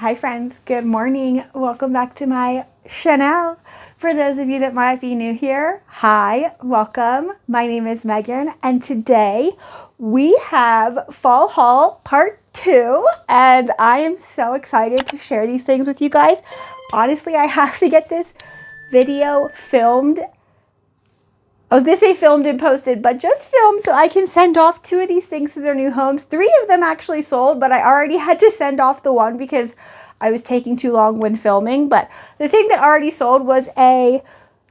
Hi friends, good morning. Welcome back to my channel. For those of you that might be new here, hi, welcome. My name is Megan and today we have fall haul part 2 and I am so excited to share these things with you guys. Honestly, I have to get this video filmed. I was gonna say filmed and posted, but just filmed so I can send off 2 of these things to their new homes. 3 of them actually sold, but I already had to send off the one because I was taking too long when filming. But the thing that already sold was a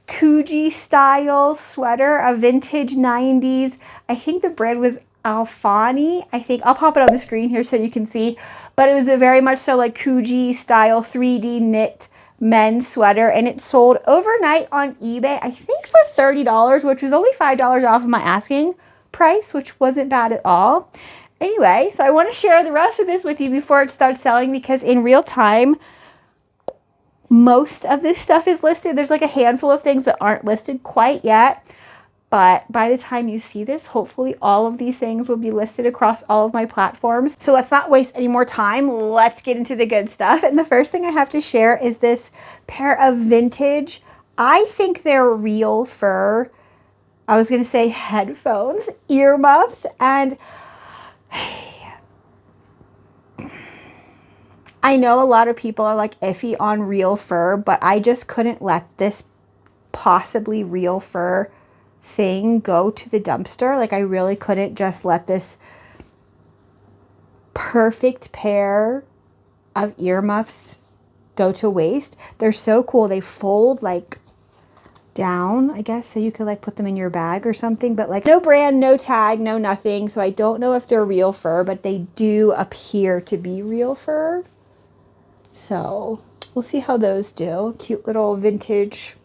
Coogee style sweater, a vintage 90s. I think the brand was Alfani. I think I'll pop it on the screen here so you can see. But it was a very much so like Coogee style 3D knit men's sweater, and it sold overnight on eBay, I think for $30, which was only $5 off of my asking price, which wasn't bad at all. Anyway, so I want to share the rest of this with you before it starts selling, because in real time, most of this stuff is listed. There's like a handful of things that aren't listed quite yet. But by the time you see this, hopefully all of these things will be listed across all of my platforms. So let's not waste any more time. Let's get into the good stuff. And the first thing I have to share is this pair of vintage, I think they're real fur, I was going to say headphones, earmuffs, and I know a lot of people are like iffy on real fur, but I just couldn't let this possibly real fur thing go to the dumpster. Like I really couldn't just let this perfect pair of earmuffs go to waste. They're so cool. They fold like down, I guess, so you could like put them in your bag or something, but like no brand, no tag, no nothing. So I don't know if they're real fur, but they do appear to be real fur. So we'll see how those do. Cute little vintage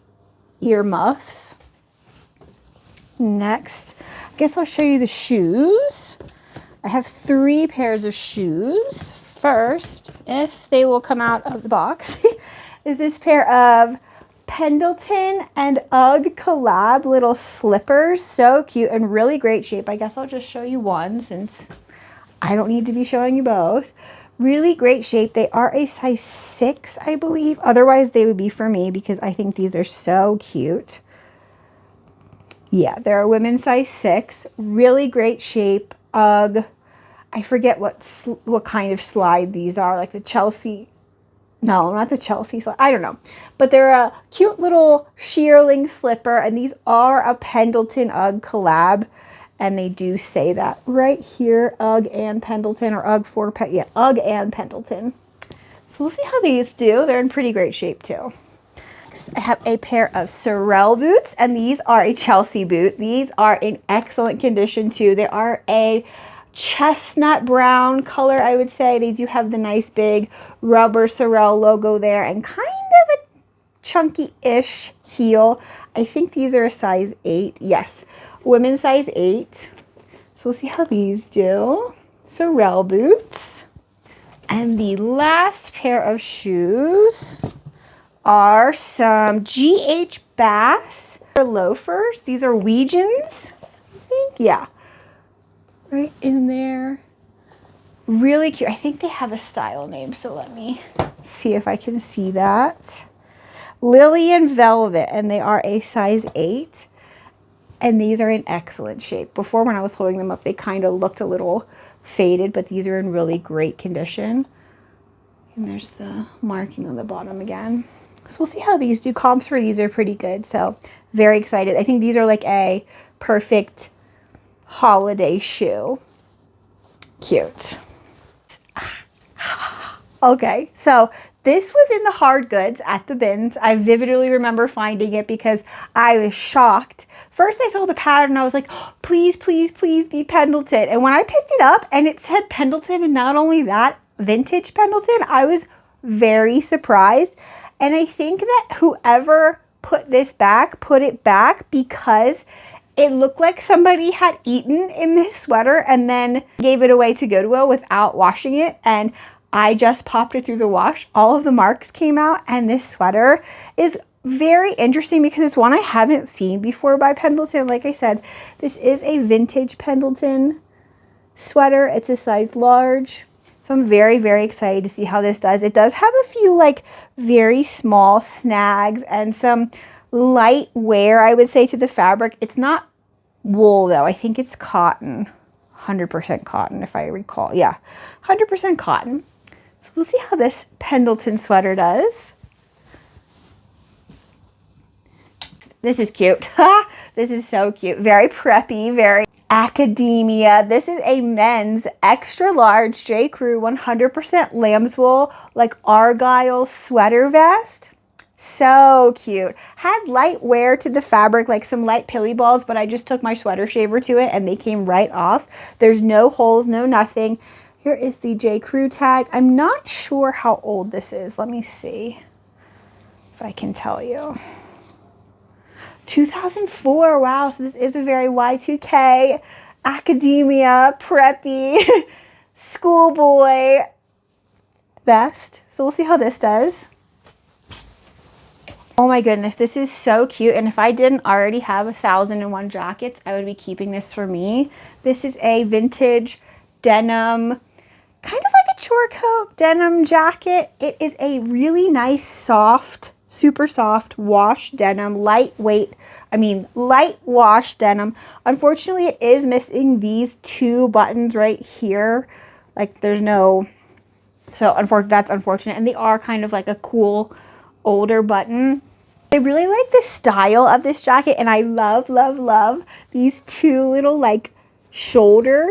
earmuffs. Next, I guess I'll show you the shoes. I have 3 pairs of shoes. First, if they will come out of the box, is this pair of Pendleton and UGG collab little slippers. So cute and really great shape. I guess I'll just show you one since I don't need to be showing you both. Really great shape. They are a size 6, I believe. Otherwise, they would be for me because I think these are so cute. Yeah, they're a women's size 6. Really great shape. UGG. I forget what kind of slide these are. Like the Chelsea. No, not the Chelsea slide. I don't know. But they're a cute little shearling slipper. And these are a Pendleton UGG collab. And they do say that right here. UGG and Pendleton, or UGG for yeah, UGG and Pendleton. So we'll see how these do. They're in pretty great shape too. I have a pair of Sorel boots, and these are a Chelsea boot. These are in excellent condition too. They are a chestnut brown color, I would say. They do have the nice big rubber Sorel logo there and kind of a chunky-ish heel. I think these are a size 8. Yes, women's size 8. So we'll see how these do. Sorel boots. And the last pair of shoes are some GH Bass loafers. These are Weegens, I think. Yeah, right in there. Really cute. I think they have a style name, so let me see if I can see that. Lillian Velvet, and they are a size 8. And these are in excellent shape. Before, when I was holding them up, they kind of looked a little faded, but these are in really great condition. And there's the marking on the bottom again. So we'll see how these do. Comps for these are pretty good. So very excited. I think these are like a perfect holiday shoe. Cute. Okay, so this was in the hard goods at the bins. I vividly remember finding it because I was shocked. First I saw the pattern and I was like, oh, please, please, please be Pendleton. And when I picked it up and it said Pendleton, and not only that, vintage Pendleton, I was very surprised. And I think that whoever put this back, put it back because it looked like somebody had eaten in this sweater and then gave it away to Goodwill without washing it. And I just popped it through the wash. All of the marks came out, and this sweater is very interesting because it's one I haven't seen before by Pendleton. Like I said, this is a vintage Pendleton sweater. It's a size large. So I'm very, very excited to see how this does. It does have a few like very small snags and some light wear, I would say, to the fabric. It's not wool though. I think it's cotton. 100% cotton if I recall. Yeah, 100% cotton. So we'll see how this Pendleton sweater does. This is cute. This is so cute. Very preppy, very academia. This is a men's extra large J. Crew 100% lamb's wool, like argyle sweater vest. So cute. Had light wear to the fabric, like some light pilly balls, but I just took my sweater shaver to it and they came right off. There's no holes, no nothing. Here is the J. Crew tag. I'm not sure how old this is. Let me see if I can tell you. 2004. Wow, so this is a very Y2K, academia, preppy, schoolboy vest. So we'll see how this does. Oh my goodness, this is so cute. And if I didn't already have 1,001 jackets, I would be keeping this for me. This is a vintage denim, kind of like a chore coat denim jacket. It is a really nice, soft, super soft wash denim, lightweight, light wash denim. Unfortunately, it is missing these two buttons right here. Like there's no, so that's unfortunate. And they are kind of like a cool older button. I really like the style of this jacket, and I love, love, love these two little like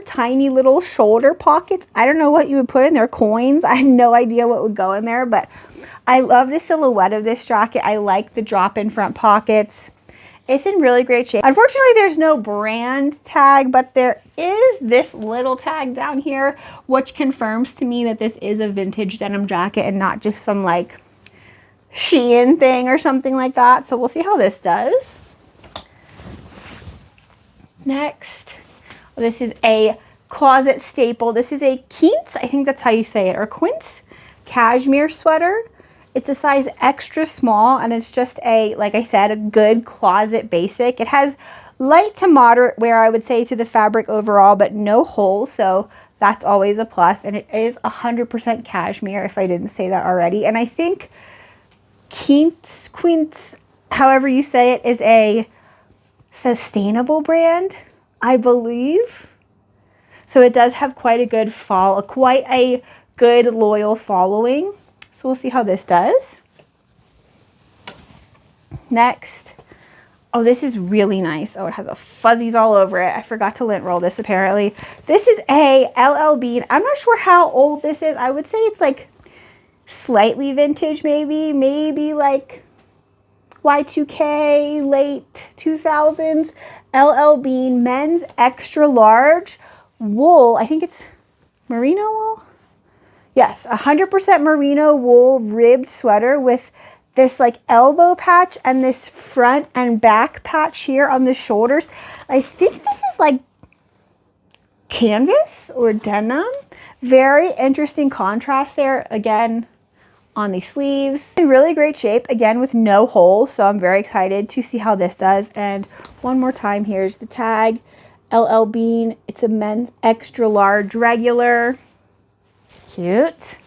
tiny little shoulder pockets. I don't know what you would put in there, coins. I have no idea what would go in there, but I love the silhouette of this jacket. I like the drop-in front pockets. It's in really great shape. Unfortunately, there's no brand tag, but there is this little tag down here, which confirms to me that this is a vintage denim jacket and not just some like Shein thing or something like that. So we'll see how this does. Next, this is a closet staple. This is a Quince, I think that's how you say it, or Quince cashmere sweater. It's a size extra small, and it's just a, like I said, a good closet basic. It has light to moderate wear, I would say, to the fabric overall, but no holes, so that's always a plus. And it is 100% cashmere, if I didn't say that already. And I think Quince, however you say it, is a sustainable brand, I believe. So it does have quite a good quite a good loyal following. So we'll see how this does. Next, oh, this is really nice. Oh, it has the fuzzies all over it. I forgot to lint roll this apparently. This is a LL Bean. I'm not sure how old this is. I would say it's like slightly vintage, maybe like Y2K, late 2000s. LL Bean men's extra large wool. I think it's merino wool. Yes, 100% merino wool ribbed sweater with this like elbow patch and this front and back patch here on the shoulders. I think this is like canvas or denim. Very interesting contrast there. Again, on the sleeves. In really great shape, again with no holes, so I'm very excited to see how this does. And one more time, here's the tag. LL Bean, it's a men's extra large regular. Cute.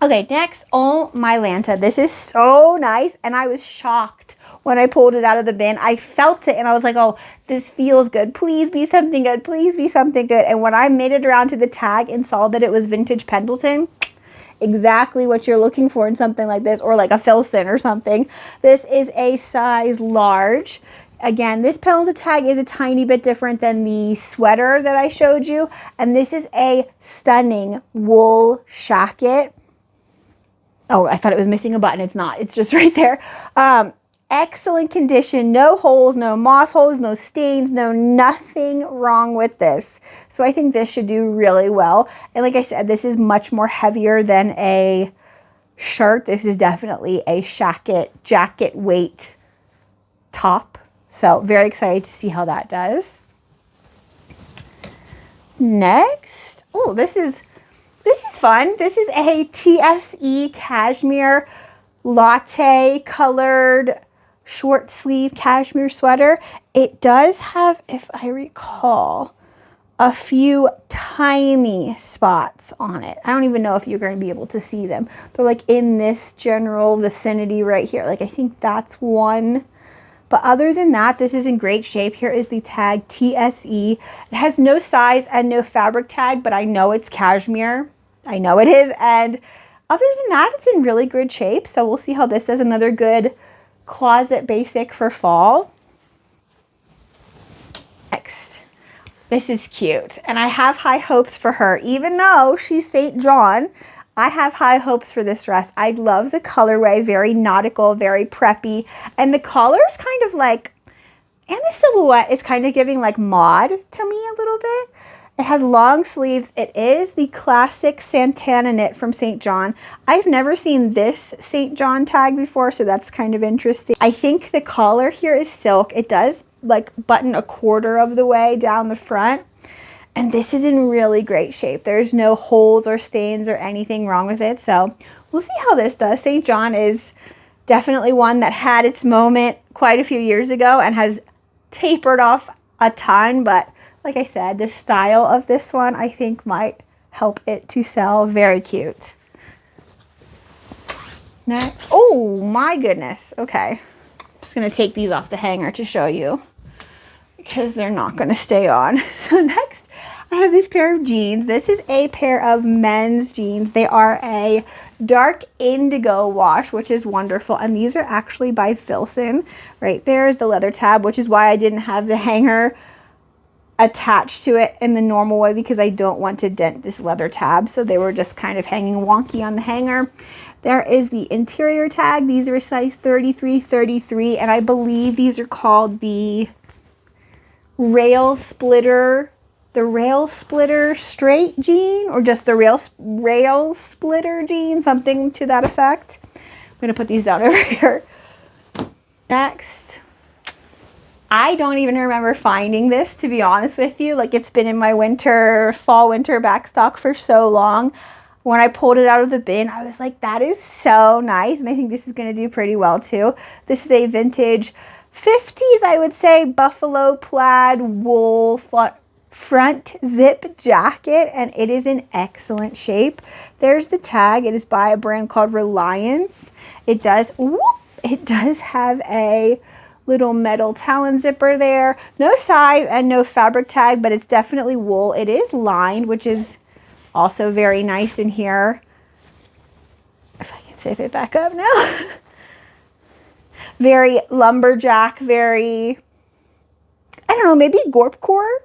Okay, next, oh my Lanta. This is so nice, and I was shocked when I pulled it out of the bin. I felt it, and I was like, oh, this feels good. Please be something good. Please be something good. And when I made it around to the tag and saw that it was vintage Pendleton, exactly what you're looking for in something like this, or like a Filson or something. This is a size large. Again, this Pendleton tag is a tiny bit different than the sweater that I showed you. And this is a stunning wool shacket. Oh, I thought it was missing a button. It's not. It's just right there. Excellent condition. No holes, no moth holes, no stains, nothing wrong with this. So I think this should do really well. And like I said, this is much more heavier than a shirt. This is definitely a jacket weight top. So very excited to see how that does. Next, oh, this is fun. This is a TSE cashmere latte colored short sleeve cashmere sweater. It does have, if I recall, a few tiny spots on it. I don't even know if you're going to be able to see them. They're like in this general vicinity right here. Like I think that's one. But other than that, this is in great shape. Here is the tag TSE. It has no size and no fabric tag, but I know it's cashmere. I know it is. And other than that, it's in really good shape. So we'll see how this does. Another good closet basic for fall. Next. This is cute, and I have high hopes for her. Even though she's St. John, I have high hopes for this dress. I love the colorway, very nautical, very preppy, and the collar is kind of like, and the silhouette is kind of giving like mod to me a little bit. It has long sleeves. It is the classic Santana knit from St. John. I've never seen this St. John tag before, so that's kind of interesting. I think the collar here is silk. It does like button a quarter of the way down the front. And this is in really great shape. There's no holes or stains or anything wrong with it. So we'll see how this does. St. John is definitely one that had its moment quite a few years ago and has tapered off a ton. But like I said, the style of this one I think might help it to sell. Very cute. Next. Oh my goodness. Okay. I'm just going to take these off the hanger to show you, because they're not going to stay on. So next, I have this pair of jeans. This is a pair of men's jeans. They are a dark indigo wash, which is wonderful. And these are actually by Filson. Right there is the leather tab, which is why I didn't have the hanger attached to it in the normal way, because I don't want to dent this leather tab. So they were just kind of hanging wonky on the hanger. There is the interior tag. These are a size 33, 33, and I believe these are called the rail splitter straight jean, or just the rail splitter jean, something to that effect. I'm gonna put these down over here. Next, I don't even remember finding this, to be honest with you. Like, it's been in my fall winter backstock for so long. When I pulled it out of the bin, I was like, that is so nice, and I think this is gonna do pretty well too. This is a vintage 50s, I would say, buffalo plaid wool front zip jacket, and it is in excellent shape. There's the tag. It is by a brand called Reliance. It does have a little metal talon zipper there. No size and no fabric tag, but it's definitely wool. It is lined, which is also very nice in here. If I can zip it back up now. Very lumberjack, very, I don't know, maybe gorpcore,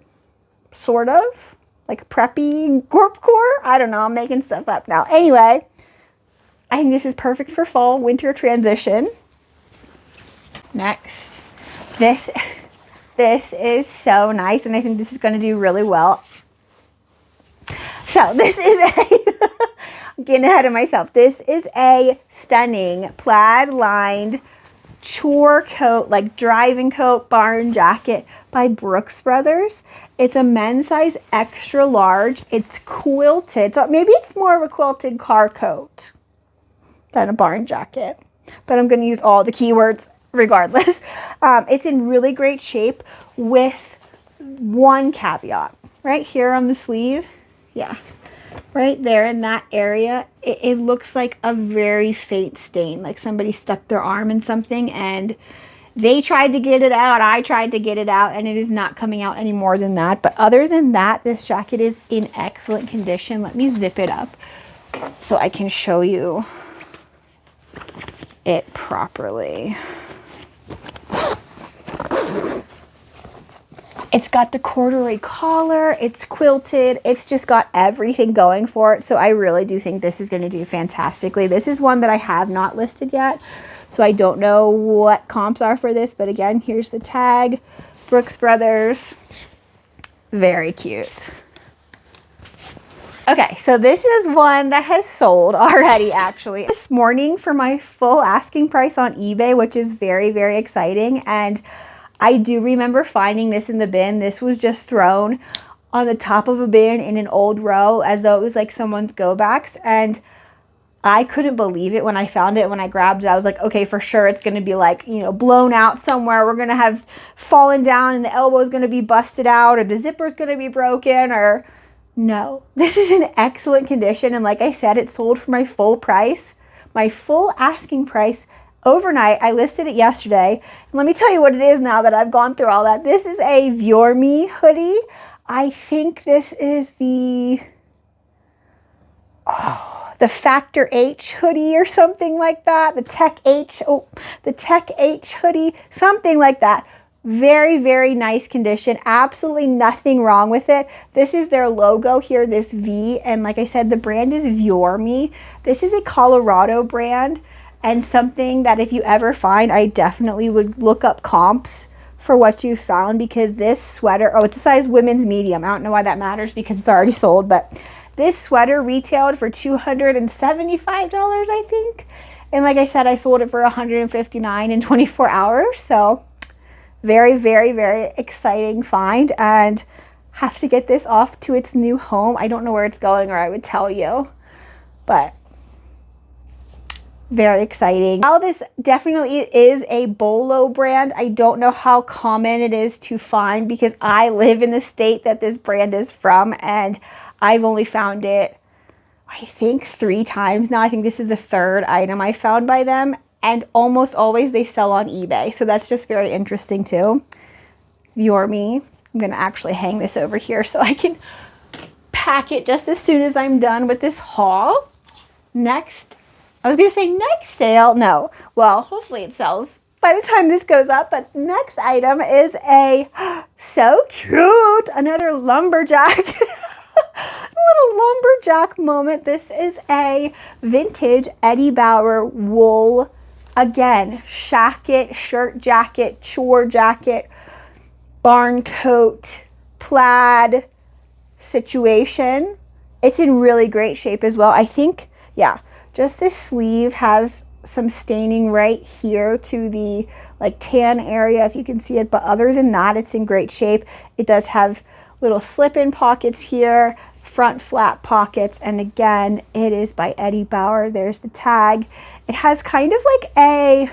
sort of, like preppy gorpcore. I don't know, I'm making stuff up now. Anyway, I think this is perfect for fall, winter transition. Next, this is so nice, and I think this is going to do really well. So this is I'm getting ahead of myself. This is a stunning plaid lined chore coat, like driving coat, barn jacket by Brooks Brothers. It's a men's size extra large. It's quilted, so maybe it's more of a quilted car coat than a barn jacket, but I'm going to use all the keywords regardless. It's in really great shape, with one caveat right here on the sleeve. Yeah, right there in that area, it looks like a very faint stain, like somebody stuck their arm in something and they tried to get it out. I tried to get it out, and it is not coming out any more than that. But other than that, this jacket is in excellent condition. Let me zip it up so I can show you it properly. It's got the corduroy collar, it's quilted, it's just got everything going for it. So I really do think this is going to do fantastically. This is one that I have not listed yet, so I don't know what comps are for this. But again, here's the tag, Brooks Brothers, very cute. Okay, so this is one that has sold already, actually. This morning for my full asking price on eBay, which is very, very exciting. And I do remember finding this in the bin. This was just thrown on the top of a bin in an old row as though it was like someone's go backs. And I couldn't believe it when I found it. When I grabbed it, I was like, okay, for sure it's going to be like, you know, blown out somewhere. We're going to have fallen down and the elbow is going to be busted out, or the zipper is going to be broken, or no. This is in excellent condition. And like I said, it sold for my full price, my full asking price overnight. I listed it yesterday. And let me tell you what it is now that I've gone through all that. This is a Viewer Me hoodie. I think this is the Factor H hoodie or something like that. The Tech H hoodie, something like that. Very, very nice condition. Absolutely nothing wrong with it. This is their logo here, this V. And like I said, the brand is Viewer Me. This is a Colorado brand, and something that if you ever find, I definitely would look up comps for what you found, because this sweater, oh, it's a size women's medium. I don't know why that matters because it's already sold, but this sweater retailed for $275, I think. And like I said, I sold it for $159 in 24 hours. So very, very, very exciting find, and have to get this off to its new home. I don't know where it's going, or I would tell you, but very exciting. Now this definitely is a Bolo brand. I don't know how common it is to find, because I live in the state that this brand is from, and I've only found it, I think, 3 times now. I think this is the 3rd item I found by them, and almost always they sell on eBay. So that's just very interesting too. Viewer Me. I'm gonna actually hang this over here so I can pack it just as soon as I'm done with this haul. Next, I was gonna say next sale. No, well, hopefully it sells by the time this goes up, but next item is a, so cute, another lumberjack. Little lumberjack moment. This is a vintage Eddie Bauer wool, again, shacket, shirt jacket, chore jacket, barn coat, plaid situation. It's in really great shape as well. I think, yeah, just this sleeve has some staining right here to the like tan area, if you can see it, but other than that, it's in great shape. It does have little slip-in pockets here, front flap pockets, and again, it is by Eddie Bauer. There's the tag. It has kind of like a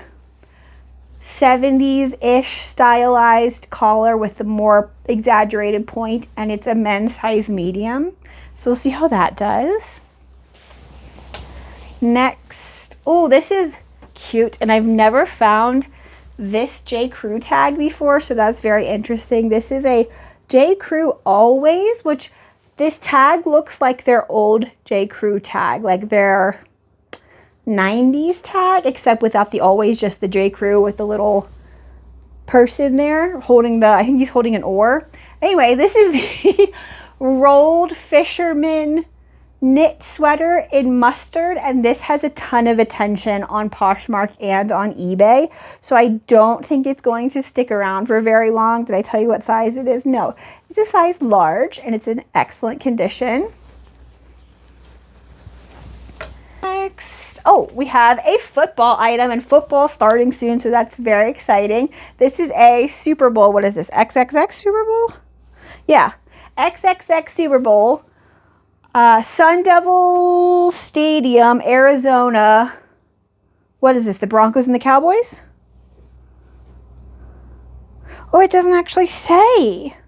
70s-ish stylized collar with a more exaggerated point, and it's a men's size medium. So we'll see how that does. Next, oh, this is cute, and I've never found this J. Crew tag before, so that's very interesting. This is a J. Crew Always, which this tag looks like their old J. Crew tag, like their 90s tag, except without the always, just the J. Crew with the little person there holding the, I think he's holding an oar. Anyway, this is the rolled fisherman knit sweater in mustard, and this has a ton of attention on Poshmark and on eBay, so I don't think it's going to stick around for very long. Did I tell you what size it is? No, it's a size large, and it's in excellent condition. Next, oh, we have a football item, and football starting soon, so that's very exciting. This is a Super Bowl. What is this? XXX Super Bowl? Yeah, XXX Super Bowl. Sun Devil Stadium, Arizona. What is this? The Broncos and the Cowboys? Oh, it doesn't actually say.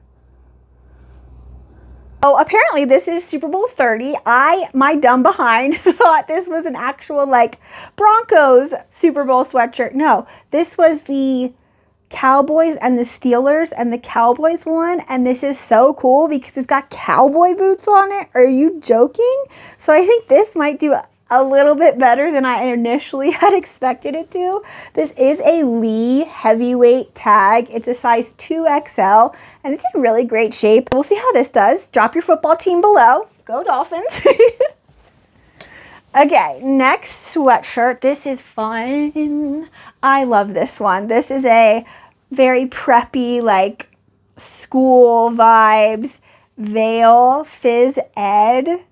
Oh, apparently this is Super Bowl 30. My dumb behind, thought this was an actual like Broncos Super Bowl sweatshirt. No, this was the Cowboys and the Steelers, and the Cowboys won, and this is so cool because it's got cowboy boots on it. Are you joking? So I think this might do a little bit better than I initially had expected it to. This is a Lee heavyweight tag. It's a size 2XL, and it's in really great shape. We'll see how this does. Drop your football team below. Go Dolphins. Okay, next sweatshirt. This is fun. I love this one. This is a very preppy, like school vibes, Veil Phys Ed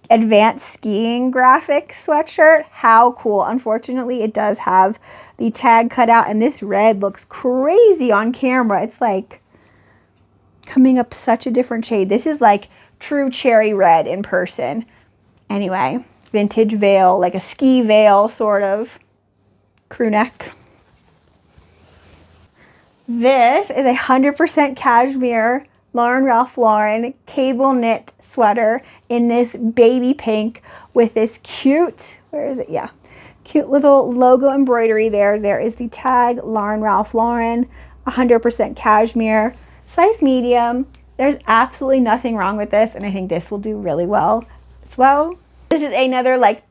advanced skiing graphic sweatshirt. How cool. Unfortunately, it does have the tag cut out, and this red looks crazy on camera. It's like coming up such a different shade. This is like true cherry red in person. Anyway, vintage veil, like a ski veil sort of crew neck. This is 100% cashmere Ralph Lauren cable knit sweater in this baby pink with this cute, where is it? Yeah, cute little logo embroidery there. There is the tag, Ralph Lauren, 100% cashmere, size medium. There's absolutely nothing wrong with this, and I think this will do really well as well. This is another like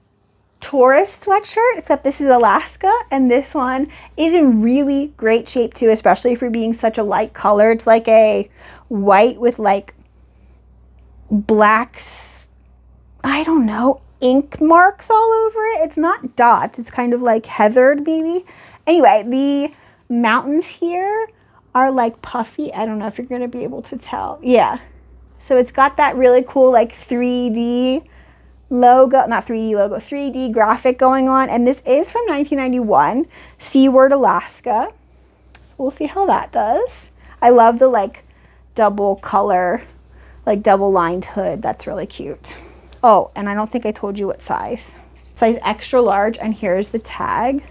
tourist sweatshirt, except this is Alaska, and this one is in really great shape too, especially for being such a light color. It's like a white with like blacks, I don't know, ink marks all over it. It's not dots, it's kind of like heathered maybe. Anyway, the mountains here are like puffy. I don't know if you're gonna be able to tell. Yeah, so it's got that really cool like 3D logo, not 3D logo, 3D graphic going on. And this is from 1991, Seaward, Alaska. So we'll see how that does. I love the like double color, like double lined hood. That's really cute. Oh, and I don't think I told you what size. Size extra large, and here's the tag.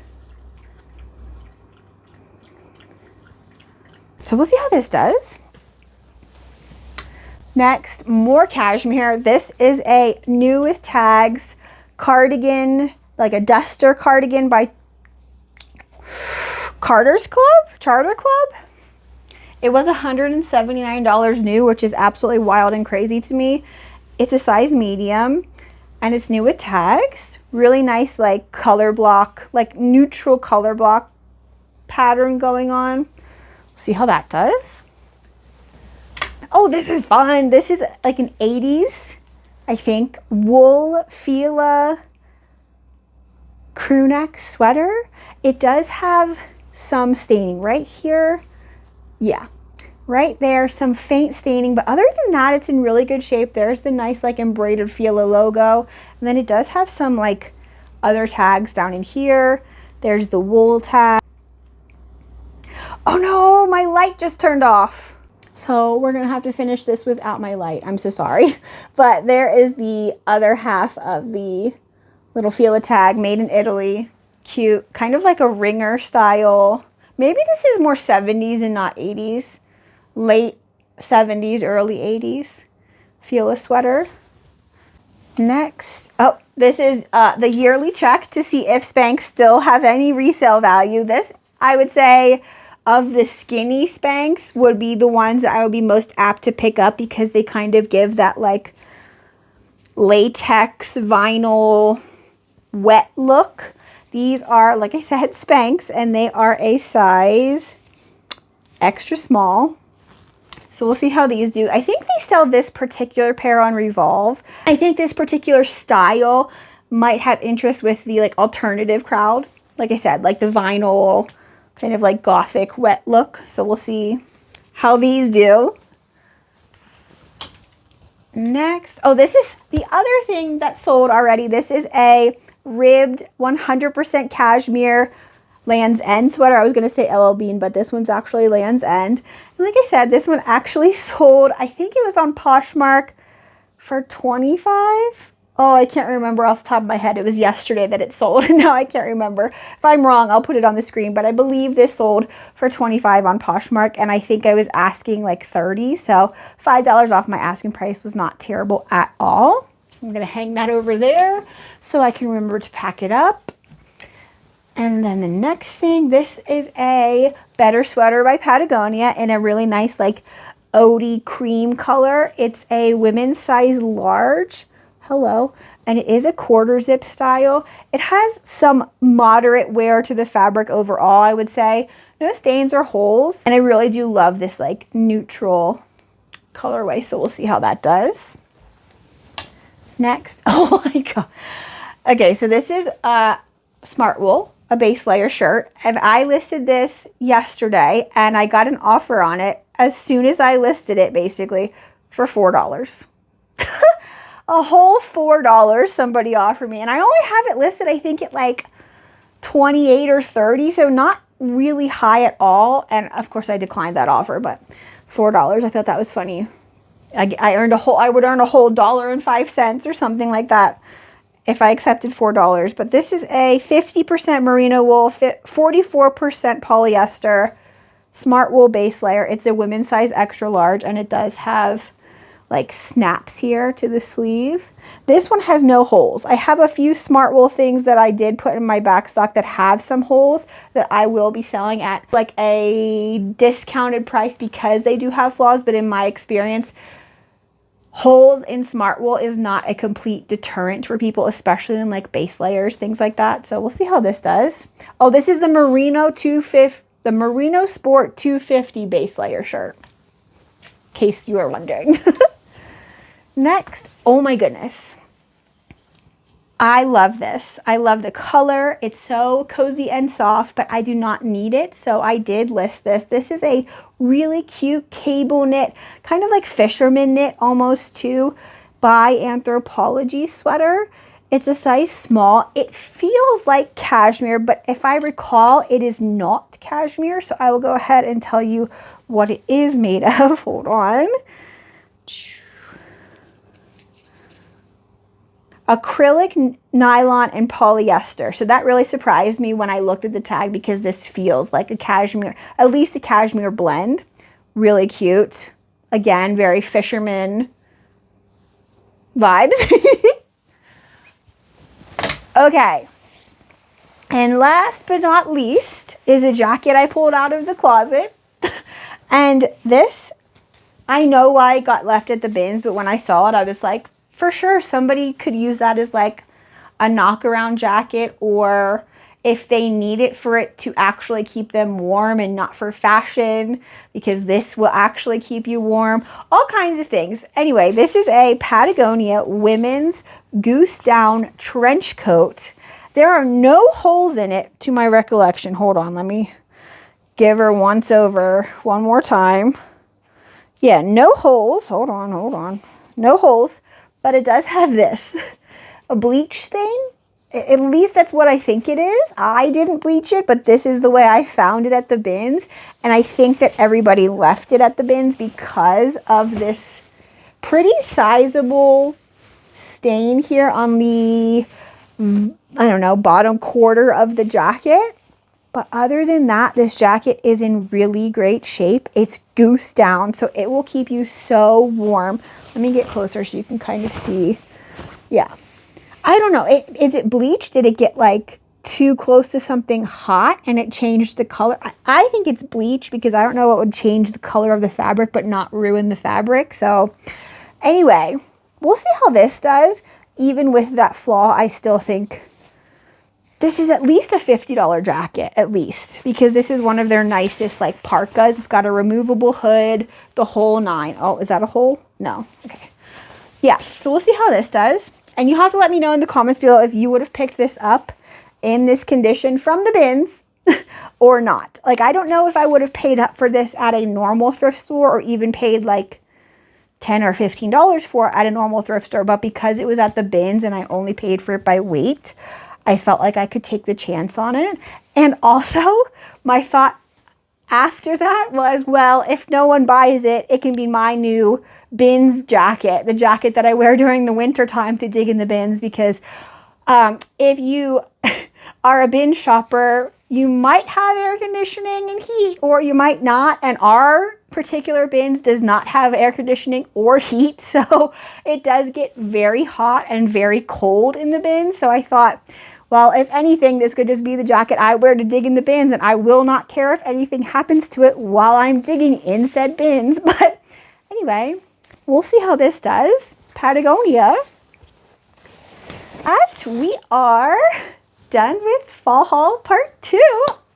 So we'll see how this does. Next, more cashmere. This is a new with tags cardigan, like a duster cardigan by Charter Club. It was $179 new, which is absolutely wild and crazy to me. It's a size medium, and it's new with tags. Really nice, like color block, like neutral color block pattern going on. See how that does. Oh, this is fun. This is like an 80s, I think, wool Fila crew neck sweater. It does have some staining right here. Yeah, right there, some faint staining, but other than that, it's in really good shape. There's the nice like embroidered Fila logo. And then it does have some like other tags down in here. There's the wool tag. Oh no, my light just turned off. So we're gonna have to finish this without my light. I'm so sorry. But there is the other half of the little Fila tag, made in Italy. Cute, kind of like a ringer style. Maybe this is more 70s and not 80s. Late 70s, early 80s. Fila sweater. Next, oh, this is the yearly check to see if Spanx still have any resale value. This, I would say, of the skinny Spanx would be the ones that I would be most apt to pick up, because they kind of give that like latex vinyl wet look. These are, like I said, Spanx, and they are a size extra small. So we'll see how these do. I think they sell this particular pair on Revolve. I think this particular style might have interest with the like alternative crowd. Like I said, like the vinyl kind of like gothic wet look. So we'll see how these do. Next, oh, this is the other thing that sold already. This is a ribbed 100% cashmere Land's End sweater. I was going to say LL Bean, but this one's actually Land's End. And like I said, this one actually sold, I think it was on Poshmark for $25. Oh, I can't remember off the top of my head. It was yesterday that it sold. Now I can't remember. If I'm wrong, I'll put it on the screen. But I believe this sold for $25 on Poshmark. And I think I was asking like $30. So $5 off my asking price was not terrible at all. I'm going to hang that over there so I can remember to pack it up. And then the next thing, this is a Better sweater by Patagonia in a really nice like Odie cream color. It's a women's size large. Hello. And it is a quarter zip style. It has some moderate wear to the fabric overall, I would say. No stains or holes. And I really do love this like neutral colorway. So we'll see how that does. Next. Oh my God. Okay, so this is Smart Wool, a base layer shirt. And I listed this yesterday and I got an offer on it as soon as I listed it, basically, for $4. A whole $4 somebody offered me, and I only have it listed, I think, at like 28 or 30, so not really high at all. And of course I declined that offer, but $4, I thought that was funny. I would earn a whole $1.05 or something like that. if I accepted $4, but this is a 50% merino wool, 44% polyester, smart wool base layer. It's a women's size extra large, and it does have like snaps here to the sleeve. This one has no holes. I have a few smart wool things that I did put in my back stock that have some holes that I will be selling at like a discounted price because they do have flaws, but in my experience, holes in smart wool is not a complete deterrent for people, especially in like base layers, things like that. So we'll see how this does. Oh, this is the Merino 250, the Merino Sport 250 base layer shirt, in case you are wondering. Next, oh my goodness. I love this. I love the color. It's so cozy and soft, but I do not need it. So I did list this. This is a really cute cable knit, kind of like fisherman knit almost too, by Anthropologie sweater. It's a size small. It feels like cashmere, but if I recall, it is not cashmere. So I will go ahead and tell you what it is made of. Hold on. Acrylic, nylon, and polyester. So that really surprised me when I looked at the tag because this feels like a cashmere, at least a cashmere blend. Really cute. Again, very fisherman vibes. Okay. And last but not least is a jacket I pulled out of the closet. And this, I know why it got left at the bins, but when I saw it, I was like, for sure, somebody could use that as like a knockaround jacket, or if they need it for it to actually keep them warm and not for fashion, because this will actually keep you warm, all kinds of things. Anyway, this is a Patagonia women's goose down trench coat. There are no holes in it to my recollection. Hold on, let me give her once over one more time. Yeah, no holes. Hold on. No holes. But it does have this, a bleach stain. At least that's what I think it is. I didn't bleach it, but this is the way I found it at the bins. And I think that everybody left it at the bins because of this pretty sizable stain here on the, I don't know, bottom quarter of the jacket. But other than that, this jacket is in really great shape. It's goose down, so it will keep you so warm. Let me get closer so you can kind of see. Yeah. I don't know. Is it bleached? Did it get like too close to something hot and it changed the color? I think it's bleached because I don't know what would change the color of the fabric but not ruin the fabric. So anyway, we'll see how this does. Even with that flaw, I still think this is at least a $50 jacket, at least, because this is one of their nicest like parkas. It's got a removable hood, the whole nine. Oh, is that a hole? No. Okay. Yeah, so we'll see how this does. And you have to let me know in the comments below if you would have picked this up in this condition from the bins or not. Like, I don't know if I would have paid up for this at a normal thrift store or even paid like $10 or $15 for it at a normal thrift store. But because it was at the bins and I only paid for it by weight, I felt like I could take the chance on it. And also, my thought after that was, well, if no one buys it, it can be my new bins jacket, the jacket that I wear during the winter time to dig in the bins, because if you are a bin shopper, you might have air conditioning and heat, or you might not. And our particular bins does not have air conditioning or heat. So it does get very hot and very cold in the bins. So I thought, well, if anything, this could just be the jacket I wear to dig in the bins, and I will not care if anything happens to it while I'm digging in said bins. But anyway, we'll see how this does. Patagonia. We are done with fall haul part 2.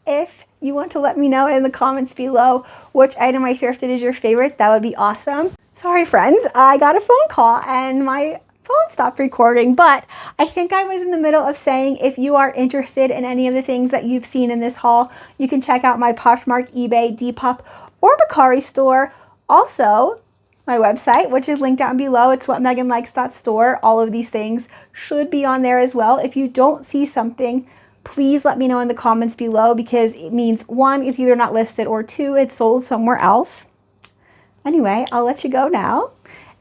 If you want to let me know in the comments below which item I thrifted is your favorite, that would be awesome. Sorry, friends, I got a phone call and my phone stopped recording, but I think I was in the middle of saying if you are interested in any of the things that you've seen in this haul, you can check out my Poshmark, eBay, Depop, or Mercari store. Also, my website, which is linked down below. It's whatmeganlikes.store. All of these things should be on there as well. If you don't see something, please let me know in the comments below, because it means 1, it's either not listed, or 2, it's sold somewhere else. Anyway, I'll let you go now.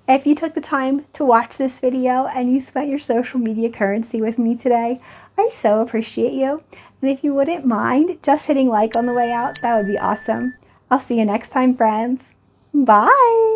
If you took the time to watch this video and you spent your social media currency with me today, I so appreciate you. And if you wouldn't mind just hitting like on the way out, that would be awesome. I'll see you next time, friends. Bye.